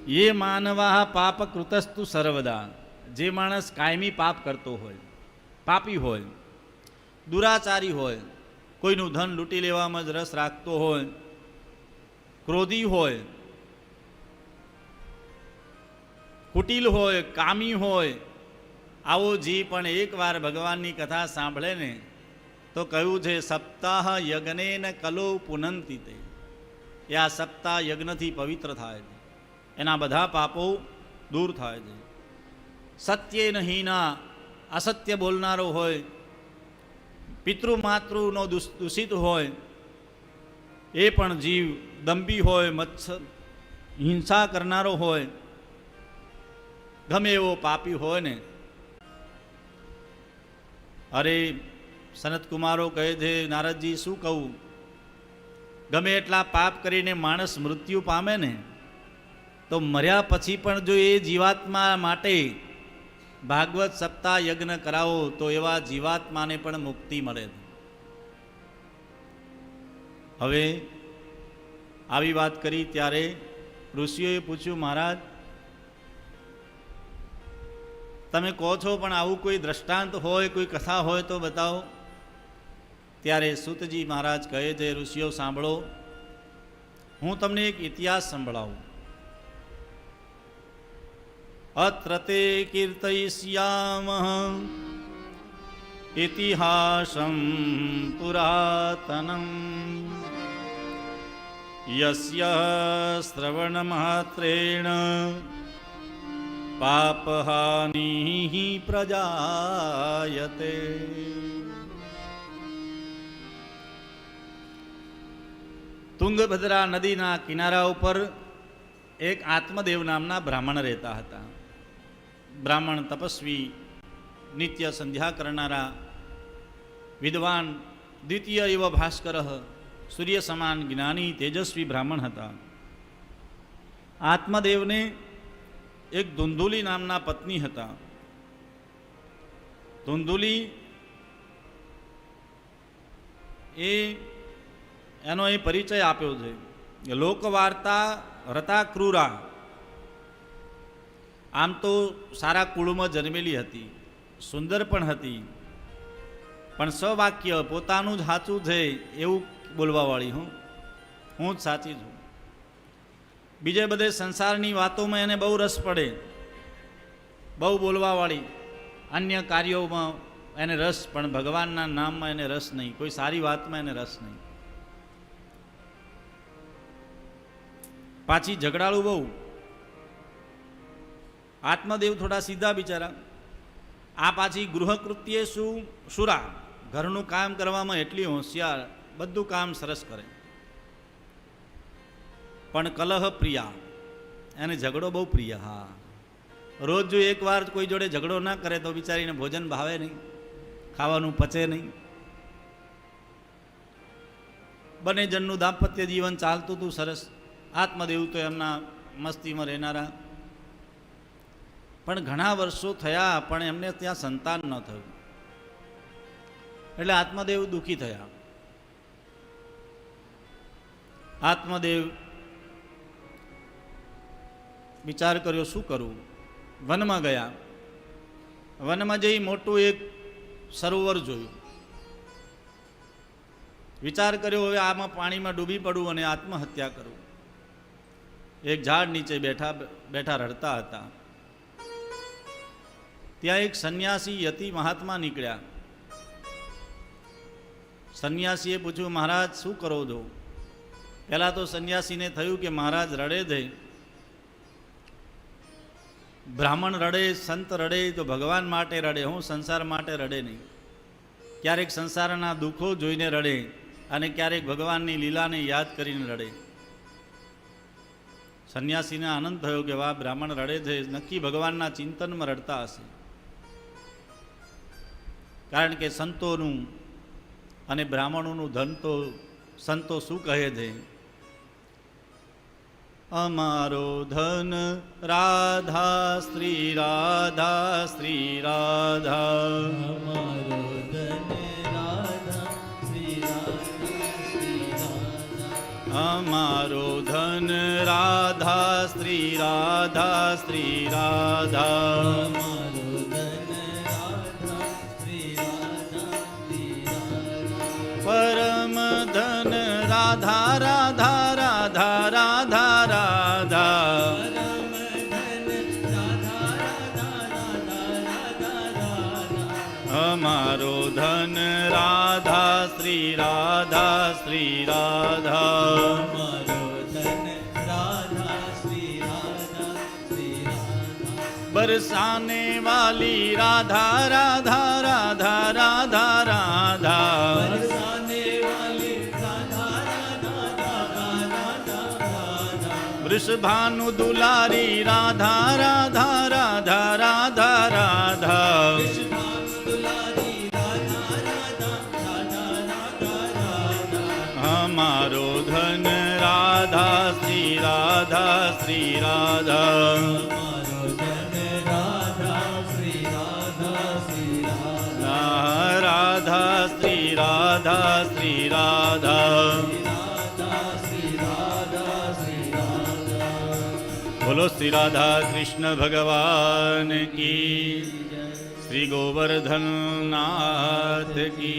ये मानवा पाप कृतस्तु सर्वदा, જે માણસ કાયમી પાપ કરતો હોય, પાપી હોય, દુરાચારી હોય, કોઈનું ધન લૂંટી લેવામાં જ રસ રાખતો હોય, ક્રોધી હોય, કુટિલ હોય, કામી હોય, આવો જી પણ એકવાર ભગવાનની કથા સાંભળે ને તો કહ્યું છે સપ્તાહ યજ્ઞેન કલો પુનંતિ તે, એ આ સપ્તાહ યજ્ઞથી પવિત્ર થાય છે, એના બધા પાપો દૂર થાય છે. સત્યેન હીના, અસત્ય બોલનારો હોય, પિતૃ માતૃનો દૂષિત હોય, એ પણ જીવ દંભી હોય, મત્સર હિંસા કરનારો હોય, ગમે એવો પાપી હોય ને, અરે સનતકુમારો કહે છે નારદજી શું કહું, ગમે એટલા પાપ કરીને માણસ મૃત્યુ પામે ને તો મર્યા પછી પણ જો એ જીવાત્મા માટે ભાગવત સપ્તાહ યજ્ઞ કરાવો તો એવા જીવાત્માને પણ મુક્તિ મળે. હવે આવી વાત કરી ત્યારે ઋષિઓએ પૂછ્યું મહારાજ તમે કહો છો પણ આવું કોઈ દ્રષ્ટાંત હોય, કોઈ કથા હોય તો બતાવો. ત્યારે સૂતજી મહારાજ કહે છે ઋષિઓ સાંભળો, હું તમને એક ઇતિહાસ સંભળાવું. અત્ર તે કીર્તયિષ્યામઃ ઇતિહાસં પુરાતનં યસ્ય શ્રવણમાત્રેણ પાપહાનિઃ પ્રજાયતે. તુંગભદ્રા નદીના કિનારા ઉપર એક આત્મદેવ નામના બ્રાહ્મણ રહેતા હતા. બ્રાહ્મણ તપસ્વી, નિત્ય સંધ્યા કરનારા, વિદ્વાન, દ્વિતીય એવ ભાસ્કર, સૂર્ય સમાન જ્ઞાની તેજસ્વી બ્રાહ્મણ હતા. આત્મદેવને એક ધુંધુલી નામના પત્ની હતા. ધુંધુલી એનો એ પરિચય આપ્યો છે. લોકવાર્તા રતા ક્રૂરા, આમ તો સારા કુળમાં જન્મેલી હતી, સુંદર પણ હતી, પણ સવાક્ય પોતાનું જ સાચું છે એવું બોલવાવાળી, હું જ સાચી છું. બીજે બધે સંસારની વાતોમાં એને બહુ રસ પડે, બહુ બોલવાવાળી, અન્ય કાર્યોમાં એને રસ, પણ ભગવાનના નામમાં એને રસ નહીં, કોઈ સારી વાતમાં એને રસ નહીં. પાછી ઝઘડાળું બહુ. આત્મદેવ થોડા સીધા બિચારા. આ પાછી ગૃહકૃત્યે શુરા, ઘરનું કામ કરવામાં એટલી હોશિયાર, બધું કામ સરસ કરે, પણ કલહ પ્રિયા, એને ઝઘડો બહુ પ્રિય. હા, રોજ જો એકવાર કોઈ જોડે ઝઘડો ના કરે તો બિચારીને ભોજન ભાવે નહીં, ખાવાનું પચે નહીં. બંને જણનું દાંપત્ય જીવન ચાલતું હતું સરસ. આત્મદેવ તો એમના મસ્તીમાં રહેનારા, પણ ઘણા વર્ષો થયા પણ એમને ત્યાં સંતાન ન થયું, એટલે આત્મદેવ દુઃખી થયા. આત્મદેવ વિચાર કર્યો શું કરવું. વનમાં ગયા. વનમાં જઈ મોટું એક સરોવર જોયું. વિચાર કર્યો હવે આમાં પાણીમાં ડૂબી પડવું અને આત્મહત્યા કરવું. એક ઝાડ નીચે બેઠા બેઠા રડતા હતા. ત્યાં એક સંન્યાસી યતિ મહાત્મા નીકળ્યા. સંન્યાસીએ પૂછ્યું મહારાજ શું કરો છો? પહેલાં તો સંન્યાસીને થયું કે મહારાજ રડે છે, બ્રાહ્મણ રડે, સંત રડે તો ભગવાન માટે રડે, હું સંસાર માટે રડે નહીં. ક્યારેક સંસારના દુઃખો જોઈને રડે અને ક્યારેક ભગવાનની લીલાને યાદ કરીને રડે. સંન્યાસીને આનંદ થયો કે વાહ, બ્રાહ્મણ રડે છે, નક્કી ભગવાનના ચિંતનમાં રડતા હશે. કારણ કે સંતોનું અને બ્રાહ્મણોનું ધન તો સંતો શું કહે છે, અમારો ધન રાધા શ્રી રાધા શ્રી રાધા, અમારો ધન રાધા શ્રી રાધા શ્રી રાધા, અમારો ધન રાધા શ્રી રાધા શ્રી રાધા. અમારો ધન રાધા શ્રી રાધા શ્રી રાધા. પરમ ધન રાધા રાધા રાધા રાધા રાધા. પરમ ધન રાધા રાધા રાધા રાધા રાધા. અમારો ધન રાધા શ્રી રાધા શ્રી રાધા. અમારો ધન રાધા શ્રી રાધા શ્રી રાધા. बरसाने वाली राधा राधा राधा राधा राधा. बरसाने वाली राधा राधा राधा राधा राधा. वृषभानु दुलारी राधा राधा राधा राधा राधा. विश्वभानु दुलारी राधा राधा राधा राधा राधा. हमारो धन राधा श्री राधा श्री राधा. हमारो धन राधा श्री राधा श्री राधा. राधा श्री राधा श्री राधा. राधा श्री राधा श्री राधा. बोलो श्री राधा कृष्ण भगवान की, श्री गोवर्धन नाथ की.